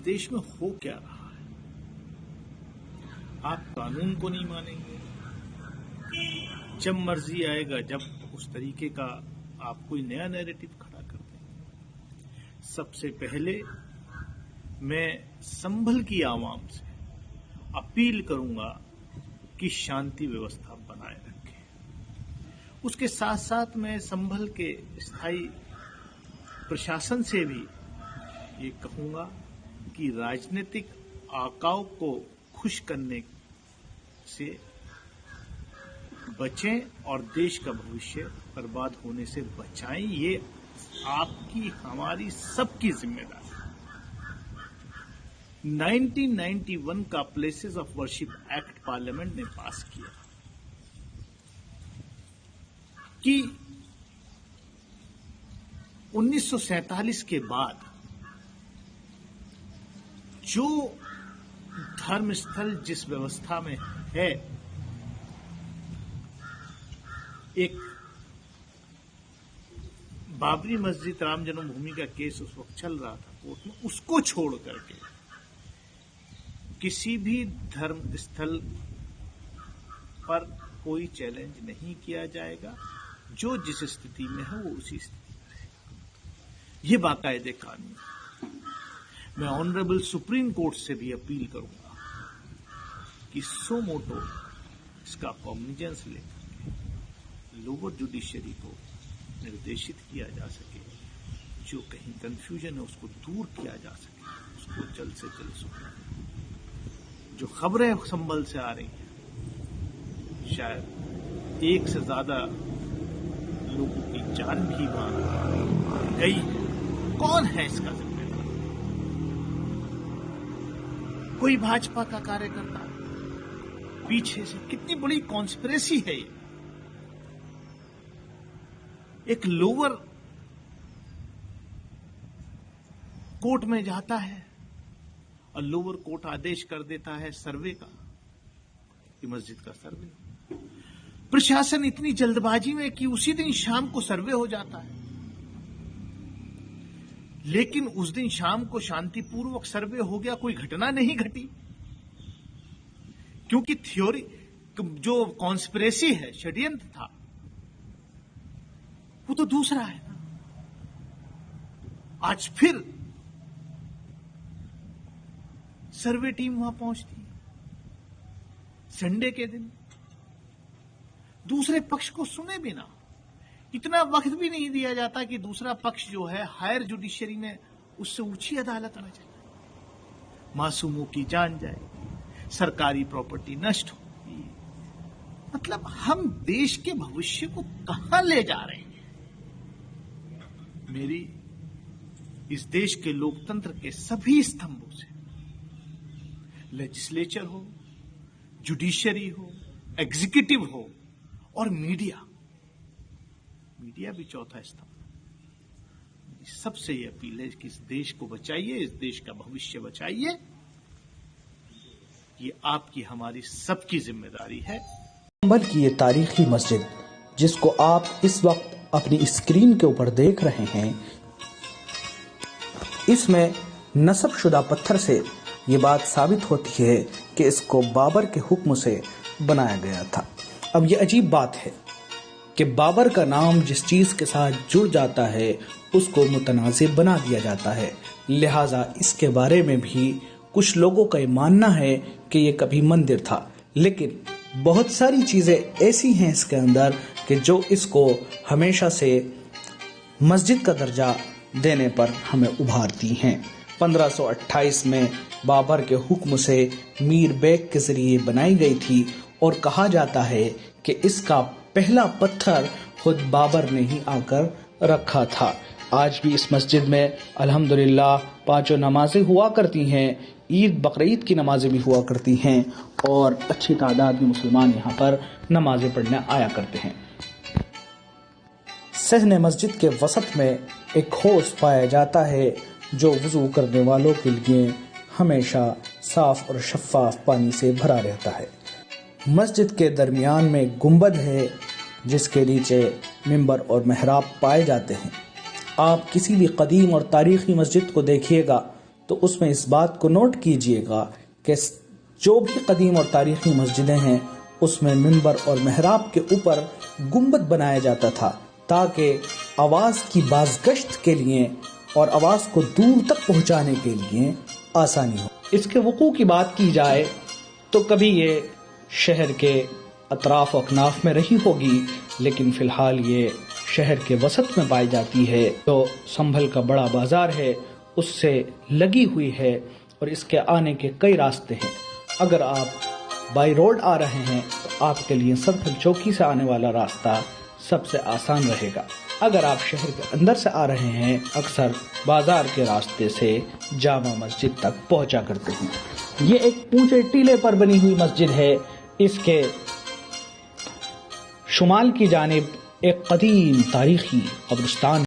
देश में हो क्या रहा है? आप कानून को नहीं मानेंगे, जब मर्जी आएगा, जब उस तरीके का आप कोई नया नैरेटिव खड़ा कर देंगे। सबसे पहले मैं संभल की आवाम से अपील करूंगा कि शांति व्यवस्था बनाए रखें। उसके साथ साथ मैं संभल के स्थायी प्रशासन से भी ये कहूंगा कि राजनीतिक आकाओं को खुश करने से बचें और देश का भविष्य बर्बाद होने से बचाएं। ये आपकी, हमारी, सबकी जिम्मेदारी है। 1991 का places of worship act parliament ने पास किया कि 1947 के बाद जो धर्म स्थल जिस व्यवस्था में है, एक बाबरी मस्जिद राम जन्मभूमि का केस उस वक्त चल रहा था कोर्ट में, उसको छोड़ करके किसी भी धर्म स्थल पर कोई चैलेंज नहीं किया जाएगा। जो जिस स्थिति में है वो उसी स्थिति में रहेगा। ये बाकायदे कानून। मैं ऑनरेबल सुप्रीम कोर्ट से भी अपील करूंगा कि सो मोटो इसका कॉग्निजेंस लेकर के लोअर जुडिशरी को निर्देशित किया जा सके, जो कहीं कंफ्यूजन है उसको दूर किया जा सके, उसको जल्द से जल्द सुना। जो खबरें संभल से आ रही हैं, शायद एक से ज्यादा लोगों की जान भी मार गई है। कौन है इसका जिम्मेदार? कोई भाजपा का कार्यकर्ता पीछे से? कितनी बड़ी कॉन्स्पिरेसी है ये। एक लोअर कोर्ट में जाता है और लोअर कोर्ट आदेश कर देता है सर्वे का, कि मस्जिद का सर्वे। प्रशासन इतनी जल्दबाजी में कि उसी दिन शाम को सर्वे हो जाता है, लेकिन उस दिन शाम को शांतिपूर्वक सर्वे हो गया, कोई घटना नहीं घटी। क्योंकि थ्योरी, जो कॉन्स्पिरेसी है, षड्यंत्र था, वो तो दूसरा है ना। आज फिर सर्वे टीम वहां पहुंचती है संडे के दिन, दूसरे पक्ष को सुने बिना। इतना वक्त भी नहीं दिया जाता कि दूसरा पक्ष जो है हायर जुडिशरी में उससे ऊंची अदालत में चले। मासूमों की जान जाएगी, सरकारी प्रॉपर्टी नष्ट होगी। मतलब हम देश के भविष्य को कहां ले जा रहे हैं? मेरी इस देश के लोकतंत्र के सभी स्तंभों से, लेजिस्लेचर हो, जुडिशरी हो, एग्जीक्यूटिव हो और मीडिया भी चौथा स्तंभ, सबसे ये अपील है कि इस देश को बचाइए, इस देश का भविष्य बचाइए। ये आपकी, हमारी, सबकी जिम्मेदारी है। संभल की ये तारीखी मस्जिद, जिसको आप इस वक्त अपनी स्क्रीन के ऊपर देख रहे हैं, इसमें नस्बशुदा पत्थर से ये बात साबित होती है कि इसको बाबर के हुक्म से बनाया गया था। अब ये अजीब बात है कि बाबर का नाम जिस चीज के साथ जुड़ जाता है उसको मुतनाज़िब बना दिया जाता है। लिहाजा इसके बारे में भी कुछ लोगों का मानना है कि ये कभी मंदिर था, लेकिन बहुत सारी चीजें ऐसी हैं इसके अंदर कि जो इसको हमेशा से मस्जिद का दर्जा देने पर हमें उभारती हैं। 1528 में बाबर के हुक्म से मीर बेग के जरिए बनाई गई थी और कहा जाता है कि इसका पहला पत्थर खुद बाबर ने ही आकर रखा था। आज भी इस मस्जिद में अल्हम्दुलिल्लाह 5 नमाजें हुआ करती हैं, ईद बकरीद की नमाजें भी हुआ करती हैं और अच्छी तादाद में मुसलमान यहाँ पर नमाजें पढ़ने आया करते हैं। सहन मस्जिद के वसत में एक हौज पाया जाता है जो वुजू करने वालों के लिए हमेशा साफ और शफाफ पानी से भरा रहता है। मस्जिद के दरमियान में गुंबद है जिसके नीचे मिंबर और मेहराब पाए जाते हैं। आप किसी भी कदीम और तारीखी मस्जिद को देखिएगा तो उसमें इस बात को नोट कीजिएगा कि जो भी कदीम और तारीखी मस्जिदें हैं उसमें मिंबर और मेहराब के ऊपर गुंबद बनाया जाता था ताकि आवाज़ की बाज़गश्त के लिए और आवाज़ को दूर तक पहुंचाने के लिए आसानी हो। इसके वक़ू की बात की जाए तो कभी ये शहर के अतराफ और अकनाफ में रही होगी, लेकिन फ़िलहाल ये शहर के वसत में पाई जाती है। तो संभल का बड़ा बाज़ार है उससे लगी हुई है और इसके आने के कई रास्ते हैं। अगर आप बाई रोड आ रहे हैं तो आपके लिए संभल चौकी से आने वाला रास्ता सबसे आसान रहेगा। अगर आप शहर के अंदर से आ रहे हैं अक्सर बाजार के रास्ते से जामा मस्जिद तक पहुंचा करते हैं। ये एक ऊंचे टीले पर बनी हुई मस्जिद है। इसके शुमाल की जानिब एक कदीम तारीखी कब्रिस्तान